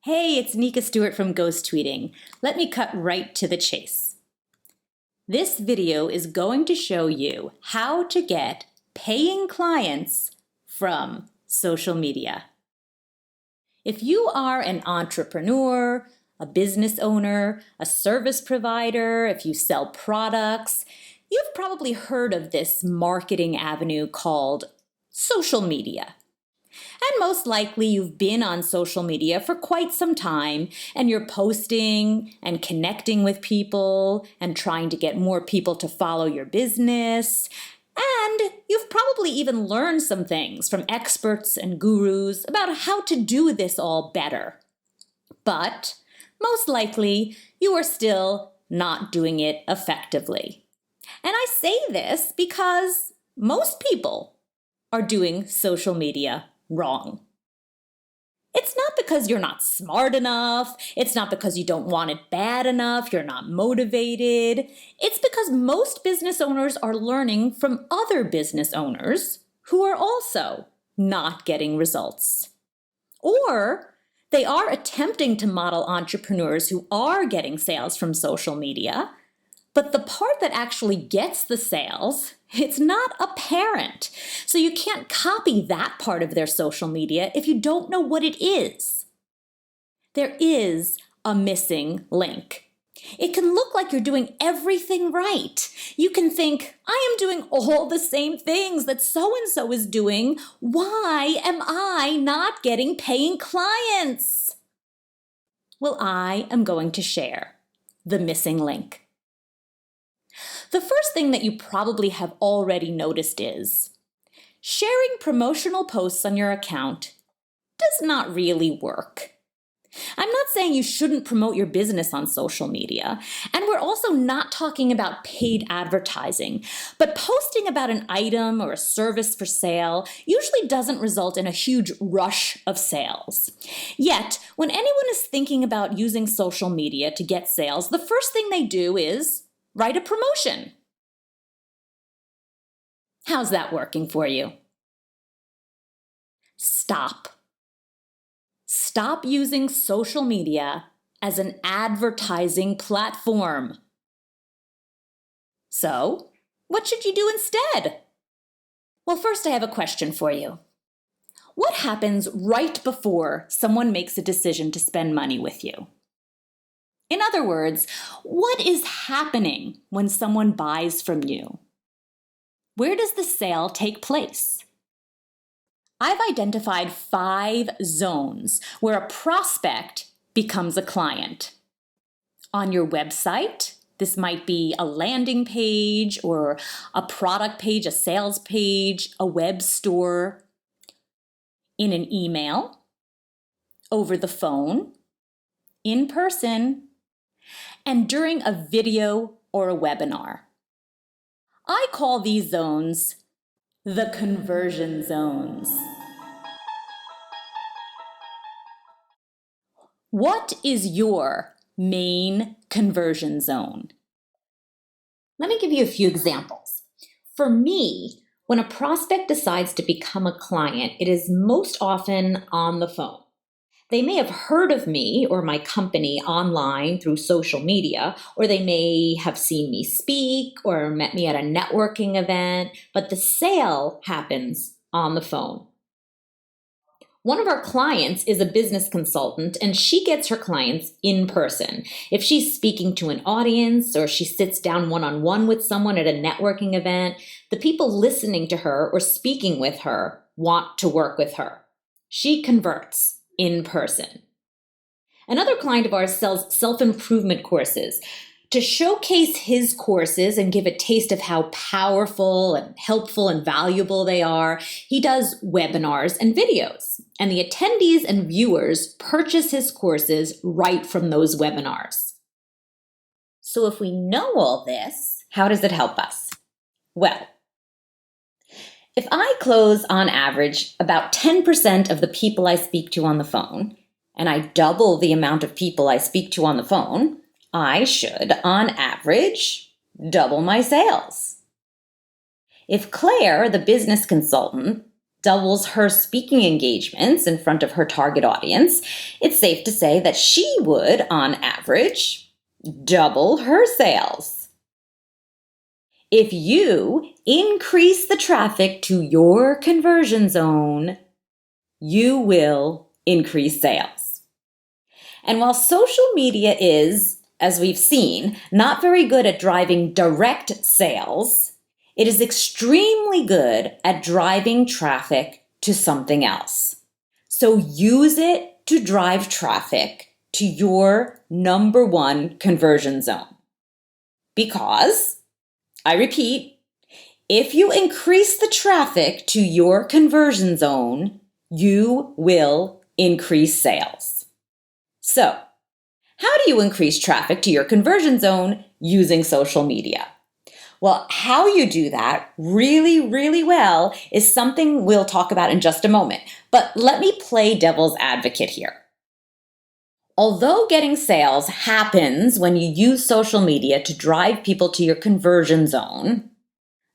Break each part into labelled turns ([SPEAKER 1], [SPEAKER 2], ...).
[SPEAKER 1] Hey, it's Nika Stewart from Ghost Tweeting. Let me cut right to the chase. This video is going to show you how to get paying clients from social media. If you are an entrepreneur, a business owner, a service provider, if you sell products, you've probably heard of this marketing avenue called social media. And most likely you've been on social media for quite some time and you're posting and connecting with people and trying to get more people to follow your business. And you've probably even learned some things from experts and gurus about how to do this all better. But most likely you are still not doing it effectively. And I say this because most people are doing social media wrong. It's not because you're not smart enough. It's not because you don't want it bad enough. You're not motivated. It's because most business owners are learning from other business owners who are also not getting results. Or they are attempting to model entrepreneurs who are getting sales from social media, but the part that actually gets the sales, it's not apparent. So you can't copy that part of their social media if you don't know what it is. There is a missing link. It can look like you're doing everything right. You can think, I am doing all the same things that so-and-so is doing. Why am I not getting paying clients? Well, I am going to share the missing link. The first thing that you probably have already noticed is sharing promotional posts on your account does not really work. I'm not saying you shouldn't promote your business on social media, and we're also not talking about paid advertising, but posting about an item or a service for sale usually doesn't result in a huge rush of sales. Yet, when anyone is thinking about using social media to get sales, the first thing they do is write a promotion. How's that working for you? Stop. Stop using social media as an advertising platform. So, what should you do instead? Well, first I have a question for you. What happens right before someone makes a decision to spend money with you? In other words, what is happening when someone buys from you? Where does the sale take place? I've identified 5 zones where a prospect becomes a client. On your website, this might be a landing page or a product page, a sales page, a web store, in an email, over the phone, in person, and during a video or a webinar. I call these zones the conversion zones. What is your main conversion zone? Let me give you a few examples. For me, when a prospect decides to become a client, it is most often on the phone. They may have heard of me or my company online through social media, or they may have seen me speak or met me at a networking event, but the sale happens on the phone. One of our clients is a business consultant, and she gets her clients in person. If she's speaking to an audience or she sits down one-on-one with someone at a networking event, the people listening to her or speaking with her want to work with her. She converts in person. Another client of ours sells self-improvement courses. To showcase his courses and give a taste of how powerful and helpful and valuable they are, he does webinars and videos. And the attendees and viewers purchase his courses right from those webinars. So if we know all this, how does it help us? Well, if I close on average about 10% of the people I speak to on the phone, and I double the amount of people I speak to on the phone, I should, on average, double my sales. If Claire, the business consultant, doubles her speaking engagements in front of her target audience, it's safe to say that she would, on average, double her sales. If you increase the traffic to your conversion zone, you will increase sales. And while social media is, as we've seen, not very good at driving direct sales, it is extremely good at driving traffic to something else. So use it to drive traffic to your number one conversion zone. Because, I repeat, if you increase the traffic to your conversion zone, you will increase sales. So, how do you increase traffic to your conversion zone using social media? Well, how you do that really well is something we'll talk about in just a moment. But let me play devil's advocate here. Although getting sales happens when you use social media to drive people to your conversion zone,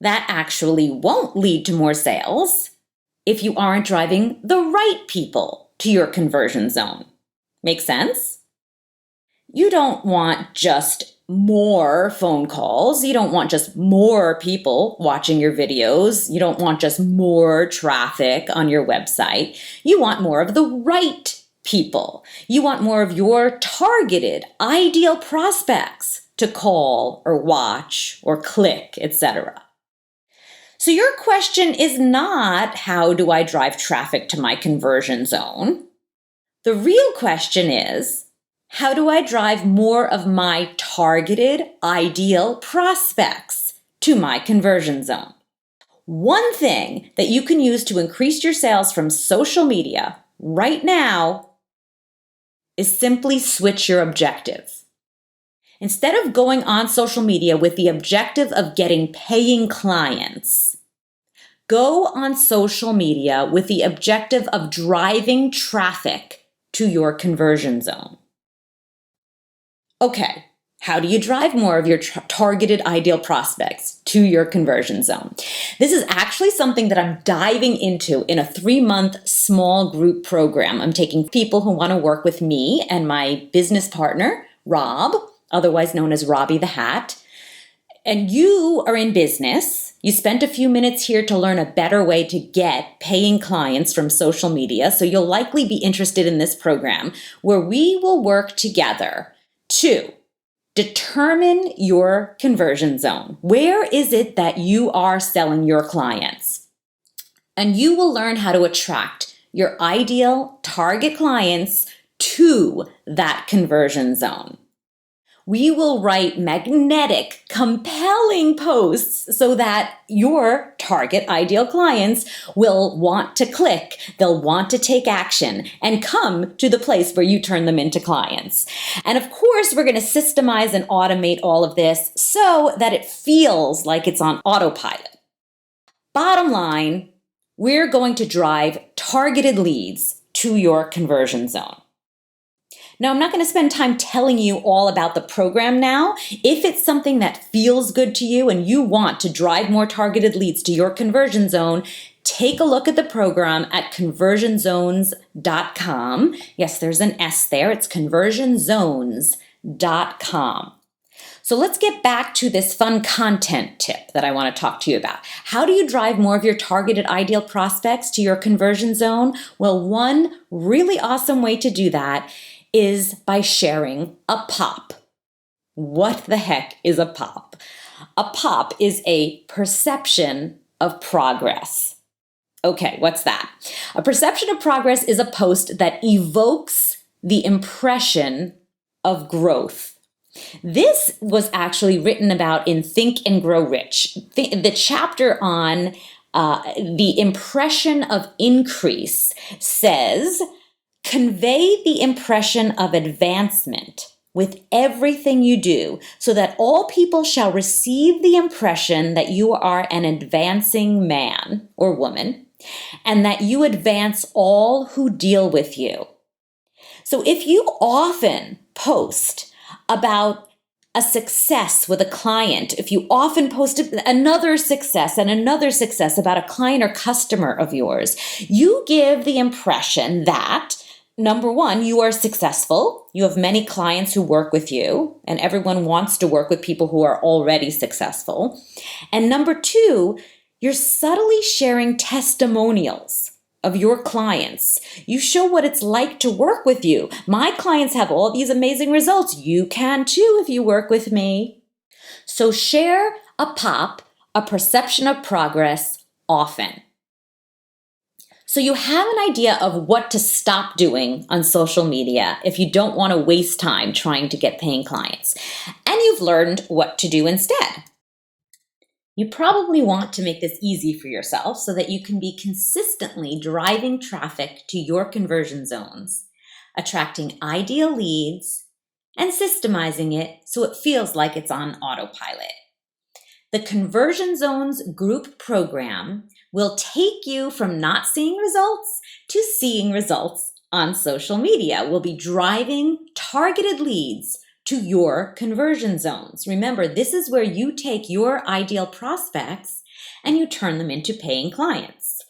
[SPEAKER 1] that actually won't lead to more sales if you aren't driving the right people to your conversion zone. Make sense? You don't want just more phone calls. You don't want just more people watching your videos. You don't want just more traffic on your website. You want more of the right people. You want more of your targeted, ideal prospects to call or watch or click, etc. So your question is not, how do I drive traffic to my conversion zone? The real question is, how do I drive more of my targeted, ideal prospects to my conversion zone? One thing that you can use to increase your sales from social media right now is simply switch your objective. Instead of going on social media with the objective of getting paying clients, go on social media with the objective of driving traffic to your conversion zone. Okay, how do you drive more of your targeted ideal prospects to your conversion zone? This is actually something that I'm diving into in a 3-month small group program. I'm taking people who want to work with me and my business partner, Rob, otherwise known as Robbie the Hat. And you are in business. You spent a few minutes here to learn a better way to get paying clients from social media. So you'll likely be interested in this program where we will work together to determine your conversion zone. Where is it that you are selling your clients? And you will learn how to attract your ideal target clients to that conversion zone. We will write magnetic, compelling posts so that your target ideal clients will want to click, they'll want to take action and come to the place where you turn them into clients. And of course, we're going to systemize and automate all of this so that it feels like it's on autopilot. Bottom line, we're going to drive targeted leads to your conversion zone. Now, I'm not going to spend time telling you all about the program now. If it's something that feels good to you and you want to drive more targeted leads to your conversion zone, take a look at the program at conversionzones.com. Yes, there's an S there. It's conversionzones.com. So let's get back to this fun content tip that I want to talk to you about. How do you drive more of your targeted ideal prospects to your conversion zone? Well, one really awesome way to do that is by sharing a pop. What the heck is a pop? A pop is a perception of progress. Okay, what's that? A perception of progress is a post that evokes the impression of growth. This was actually written about in Think and Grow Rich. The chapter on the impression of increase says, convey the impression of advancement with everything you do, so that all people shall receive the impression that you are an advancing man or woman, and that you advance all who deal with you. So if you often post about a success with a client, if you often post another success and another success about a client or customer of yours, you give the impression that, number one, you are successful. You have many clients who work with you, and everyone wants to work with people who are already successful. And number two, you're subtly sharing testimonials of your clients. You show what it's like to work with you. My clients have all these amazing results. You can too if you work with me. So share a pop, a perception of progress often. So you have an idea of what to stop doing on social media if you don't want to waste time trying to get paying clients. And you've learned what to do instead. You probably want to make this easy for yourself so that you can be consistently driving traffic to your conversion zones, attracting ideal leads, and systemizing it so it feels like it's on autopilot. The Conversion Zones group program will take you from not seeing results to seeing results on social media. We'll be driving targeted leads to your conversion zones. Remember, this is where you take your ideal prospects and you turn them into paying clients.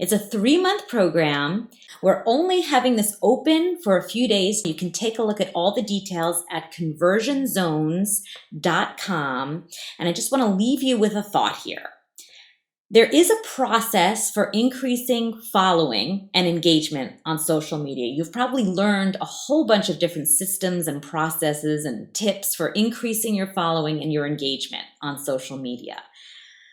[SPEAKER 1] It's a 3-month program. We're only having this open for a few days. You can take a look at all the details at conversionzones.com. And I just want to leave you with a thought here. There is a process for increasing following and engagement on social media. You've probably learned a whole bunch of different systems and processes and tips for increasing your following and your engagement on social media.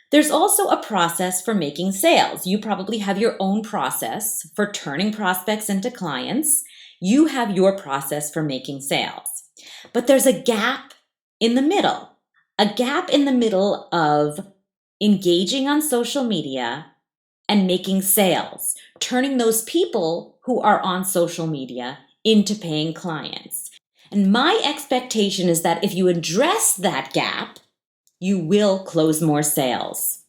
[SPEAKER 1] There's also a process for making sales. You probably have your own process for turning prospects into clients. You have your process for making sales. But there's a gap in the middle of engaging on social media and making sales, turning those people who are on social media into paying clients. And my expectation is that if you address that gap, you will close more sales.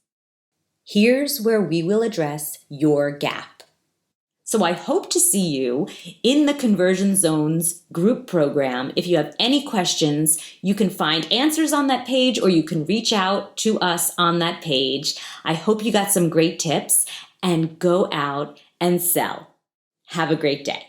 [SPEAKER 1] Here's where we will address your gap. So I hope to see you in the Conversion Zones group program. If you have any questions, you can find answers on that page or you can reach out to us on that page. I hope you got some great tips and go out and sell. Have a great day.